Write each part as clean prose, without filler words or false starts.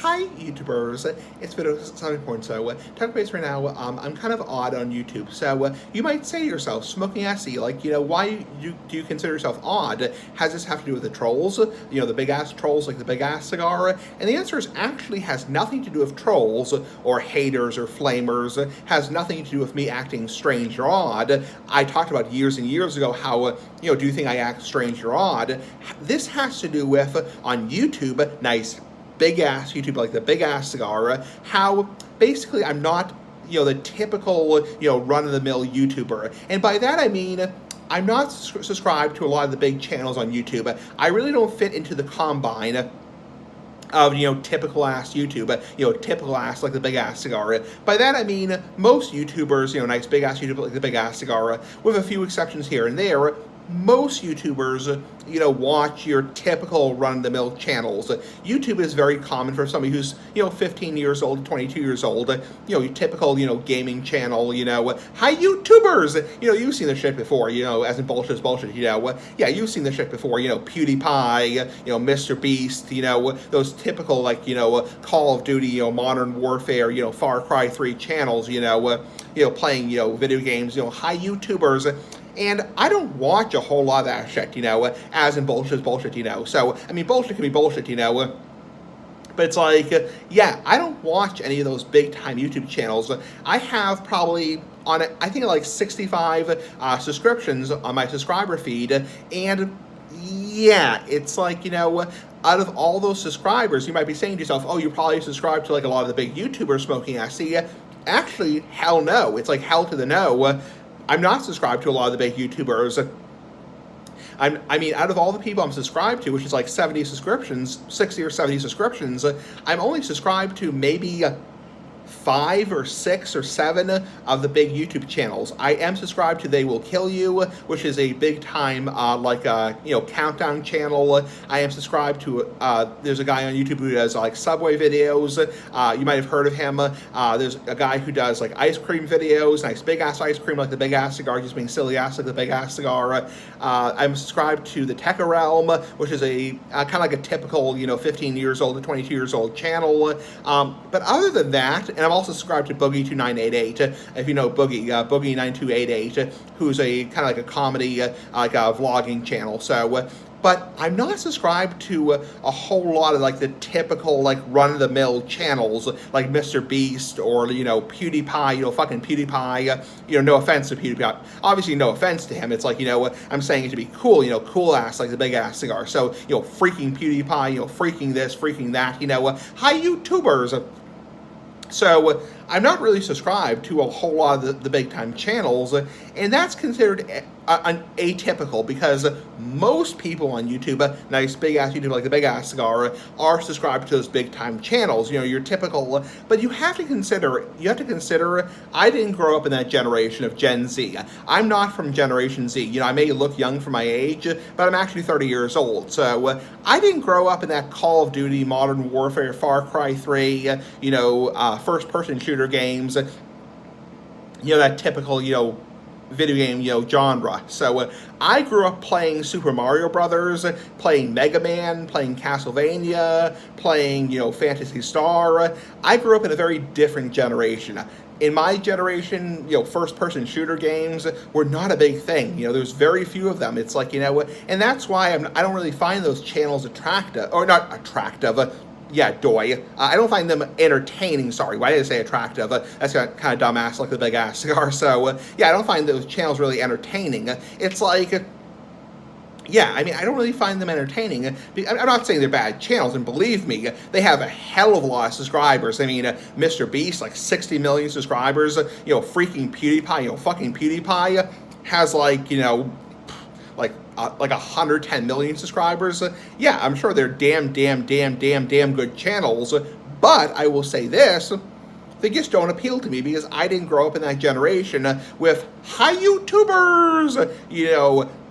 Hi YouTubers, it's Video 7.0. Talk base right now, I'm kind of odd on YouTube, so you might say to yourself, Smoking SE, like, why do you consider yourself odd? Has this have to do with the trolls? The big ass trolls like the Big Ass Cigar? And the answer is actually has nothing to do with trolls, or haters, or flamers, has nothing to do with me acting strange or odd. I talked about years and years ago how, do you think I act strange or odd? This has to do with, on YouTube, nice big ass YouTube like the Big Ass Cigar, how basically I'm not, the typical, run-of-the-mill YouTuber. And by that I mean, I'm not subscribed to a lot of the big channels on YouTube. I really don't fit into the combine of, typical ass YouTube, typical ass like the Big Ass Cigar. By that I mean, most YouTubers, nice big ass YouTuber like the Big Ass Cigar, with a few exceptions here and there, most YouTubers, watch your typical run-of-the-mill channels. YouTube is very common for somebody who's, 15 years old, 22 years old, your typical, gaming channel, hi YouTubers! You've seen this shit before, as in bullshit is bullshit, yeah, you've seen this shit before, PewDiePie, Mr. Beast, those typical, like, Call of Duty, Modern Warfare, Far Cry 3 channels, playing, video games, hi YouTubers. And I don't watch a whole lot of that shit, as in bullshit is bullshit, So, I mean, bullshit can be bullshit, but it's like, yeah, I don't watch any of those big-time YouTube channels. I have probably, I think like 65 subscriptions on my subscriber feed, and yeah, it's like, out of all those subscribers, you might be saying to yourself, oh, you probably subscribe to like a lot of the big YouTubers Smoking SE. Actually, hell no. It's like hell to the no. I'm not subscribed to a lot of the big YouTubers. I mean, out of all the people I'm subscribed to, which is like 70 subscriptions, 60 or 70 subscriptions, I'm only subscribed to maybe 5 or 6 or 7 of the big YouTube channels. I am subscribed to They Will Kill You, which is a big time countdown channel. I am subscribed to there's a guy on YouTube who does like Subway videos. You might have heard of him. There's a guy who does like ice cream videos, nice big ass ice cream like the Big Ass Cigar, just being silly ass like the Big Ass Cigar. I'm subscribed to the Tekka Realm, which is a kind of like a typical 15 years old to 22 years old channel. But other than that, and I'm also subscribed to Boogie2988, if you know Boogie, Boogie9288, who's a kind of like a comedy, like a vlogging channel. So, but I'm not subscribed to a whole lot of like the typical like run-of-the-mill channels like Mr. Beast or PewDiePie, fucking PewDiePie. No offense to PewDiePie, obviously no offense to him. It's like I'm saying it to be cool, cool ass like the Big Ass Cigar. So freaking PewDiePie, freaking this, freaking that. Hi YouTubers. So I'm not really subscribed to a whole lot of the big-time channels, and that's considered atypical because most people on YouTube, nice big-ass YouTube like the Big Ass Cigar, are subscribed to those big-time channels, your typical, but you have to consider, I didn't grow up in that generation of Gen Z. I'm not from Generation Z. I may look young for my age, but I'm actually 30 years old, so I didn't grow up in that Call of Duty, Modern Warfare, Far Cry 3, first-person shooter games, that typical, video game, genre. So I grew up playing Super Mario Brothers, playing Mega Man, playing Castlevania, playing, Phantasy Star. I grew up in a very different generation. In my generation, first-person shooter games were not a big thing. There's very few of them. It's like, and that's why I don't really find those channels attractive, or not attractive. Yeah, doy. I don't find them entertaining. Sorry, why did I say attractive? That's kind of dumbass like the Big Ass Cigar. So, yeah, I don't find those channels really entertaining. It's like, yeah, I mean, I don't really find them entertaining. I'm not saying they're bad channels, and believe me, they have a hell of a lot of subscribers. I mean, Mr. Beast, like 60 million subscribers. Freaking PewDiePie, fucking PewDiePie has like, like 110 million subscribers. Yeah, I'm sure they're damn good channels, but I will say this, they just don't appeal to me because I didn't grow up in that generation with hi YouTubers,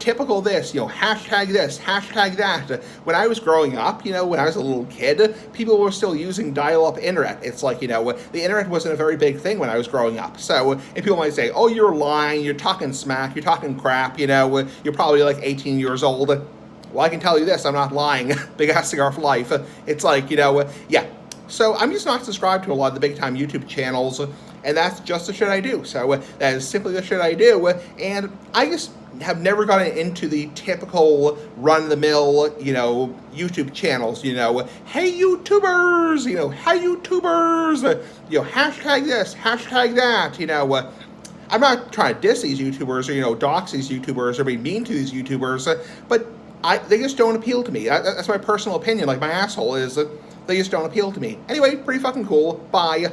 typical this, hashtag this, hashtag that. When I was growing up, when I was a little kid, people were still using dial-up internet. It's like, the internet wasn't a very big thing when I was growing up. So, and people might say, oh, you're lying, you're talking smack, you're talking crap, you're probably like 18 years old. Well, I can tell you this, I'm not lying. Big Ass Cigar for life. It's like, yeah. So I'm just not subscribed to a lot of the big time YouTube channels, and that's just the shit I do. So that is simply the shit I do, and I just have never gotten into the typical run-of-the-mill, YouTube channels. Hey YouTubers, hey YouTubers, hashtag this, hashtag that. I'm not trying to diss these YouTubers or dox these YouTubers or be mean to these YouTubers, but they just don't appeal to me. That's my personal opinion. Like, my asshole is, they just don't appeal to me. Anyway, pretty fucking cool. Bye.